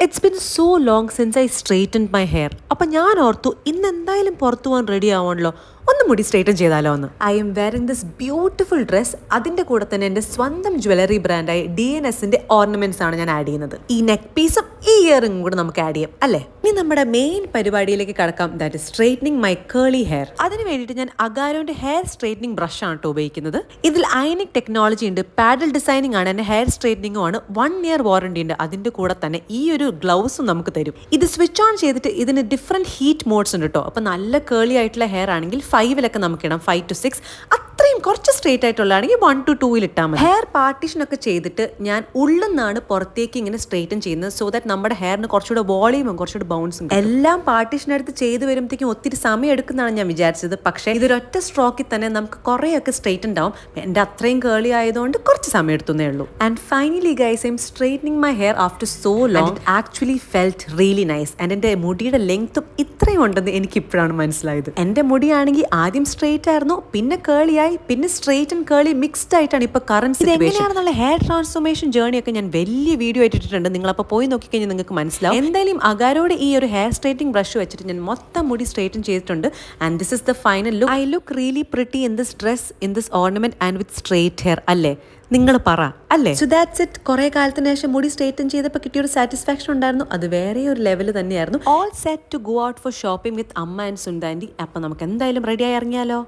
It's been so long since I straightened my hair. അപ്പം ഞാൻ ഓർത്തു ഇന്ന് എന്തായാലും പുറത്തു പോകാൻ റെഡി ആവണല്ലോ, ഒന്ന് മുടി സ്ട്രൈറ്റൻ ചെയ്താലോ എന്ന്. I M wearing this beautiful dress. അതിന്റെ കൂടെ തന്നെ എൻ്റെ സ്വന്തം ജ്വല്ലറി ബ്രാൻഡായ DNSന്റെ ഓർണമെന്റ്സ് ആണ് ഞാൻ ആഡ് ചെയ്യുന്നത്. ഈ നെക്ക് പീസും ഈ ഇയറിംഗും കൂടെ നമുക്ക് ആഡ് ചെയ്യാം അല്ലേ. ഇനി നമ്മുടെ മെയിൻ പരിപാടിയിലേക്ക് കടക്കാം. That is straightening my Keli hair. അതിന് വേണ്ടിയിട്ട് ഞാൻ അഗാരോന്റെ ഹെയർ സ്ട്രൈറ്റനിങ് ബ്രഷ് ആണ് കേട്ടോ ഉപയോഗിക്കുന്നത്. ഇതിൽ അയണിക് ടെക്നോളജി ഉണ്ട്, പാഡൽ ഡിസൈനിങ് ആണ്, എൻ്റെ ഹെയർ സ്ട്രൈറ്റനിങ്ങും ആണ്. 1 year വാറണ്ടി ഉണ്ട്. അതിന്റെ കൂടെ തന്നെ ഈ ഒരു ഗ്ലൗസും നമുക്ക് തരും. ഇത് സ്വിച്ച് ഓൺ ചെയ്തിട്ട് ഇതിന് ഡിഫറെന്റ് ഹീറ്റ് മോഡ്സ് ഉണ്ട് കേട്ടോ. അപ്പൊ നല്ല കേളി ആയിട്ടുള്ള ഹെയർ ആണെങ്കിൽ 5 നമുക്ക് ഇടാം, 5 to 6. അത്രയും കുറച്ച് സ്ട്രേറ്റ് ആയിട്ടുള്ളതാണെങ്കിൽ 1 to 2 ഇട്ടാൽ മതി. ഹെയർ പാർട്ടീഷൻ ഒക്കെ ചെയ്തിട്ട് ഞാൻ ഉള്ളിന്നാണ് പുറത്തേക്ക് ഇങ്ങനെ സ്ട്രേറ്റൻ ചെയ്യുന്നത്, സോ ദാറ്റ് നമ്മുടെ ഹെയറിന് കുറച്ചുകൂടെ വോളിയുമും കുറച്ചുകൂടെ ബൗൺസും. എല്ലാം പാർട്ടീഷൻ എടുത്ത് ചെയ്ത് വരുമ്പോഴത്തേക്കും ഒത്തിരി സമയം എടുക്കുന്നതാണ് ഞാൻ വിചാരിച്ചത്. പക്ഷേ ഇതൊരൊറ്റ സ്ട്രോക്കിൽ തന്നെ നമുക്ക് കുറേയൊക്കെ സ്ട്രേറ്റ് ഉണ്ടാവും. എൻ്റെ അത്രയും കേളി ആയതുകൊണ്ട് കുറച്ച് സമയം എടുത്തുന്നേ ഉള്ളൂ. And finally guys, I M straightening my hair after so long. It actually felt really nice. And എൻ്റെ മുടിയുടെ ലെങ്ത്തും ഇത്രയും ഉണ്ടെന്ന് എനിക്ക് ഇപ്പോഴാണ് മനസ്സിലായത്. എൻ്റെ മുടിയാണെങ്കിൽ ആദ്യം സ്ട്രേറ്റ് ആയിരുന്നു, പിന്നെ കേളിയായി, പിന്നെ സ്ട്രേറ്റ് ആൻഡ് കേളി മിക്സ്ഡ് ആയിട്ടാണ് ഇപ്പൊ കറന്റ് സിറ്റുവേഷൻ. എങ്ങനെയാണെന്നുള്ള ഹെയർ ട്രാൻസ്ഫോർമേഷൻ ജേർണി ഒക്കെ ഞാൻ വലിയ വീഡിയോ ആയിട്ടിട്ടുണ്ട്. നിങ്ങളപ്പോൾ പോയി നോക്കിക്കഴിഞ്ഞാൽ നിങ്ങൾക്ക് മനസ്സിലാവും. എന്തായാലും അഗാരോട് ഈ ഒരു ഹെയർ സ്ട്രൈറ്റിംഗ് ബ്രഷ് വെച്ചിട്ട് ഞാൻ മൊത്തം മുടി സ്ട്രൈറ്റൻ ചെയ്തിട്ടുണ്ട്. And this is the final look. I look really pretty in this dress, in this ornament and with straight hair അല്ലേ? നിങ്ങൾ പറ അല്ലേ? So that's it. കുറെ കാലത്തിന് ശേഷം മുടി സ്ട്രൈറ്റൻ ചെയ്തപ്പോൾ കിട്ടിയൊരു സാറ്റിസ്ഫാക്ഷൻ ഉണ്ടായിരുന്നു. അത് വേറെ ഒരു ലെവൽ തന്നെയായിരുന്നു. All set to go out for shopping with അമ്മ ആൻഡ് സുന്ദാൻഡി. അപ്പം നമുക്ക് എന്തായാലും റെഡി ആയി ഇറങ്ങിയാലോ?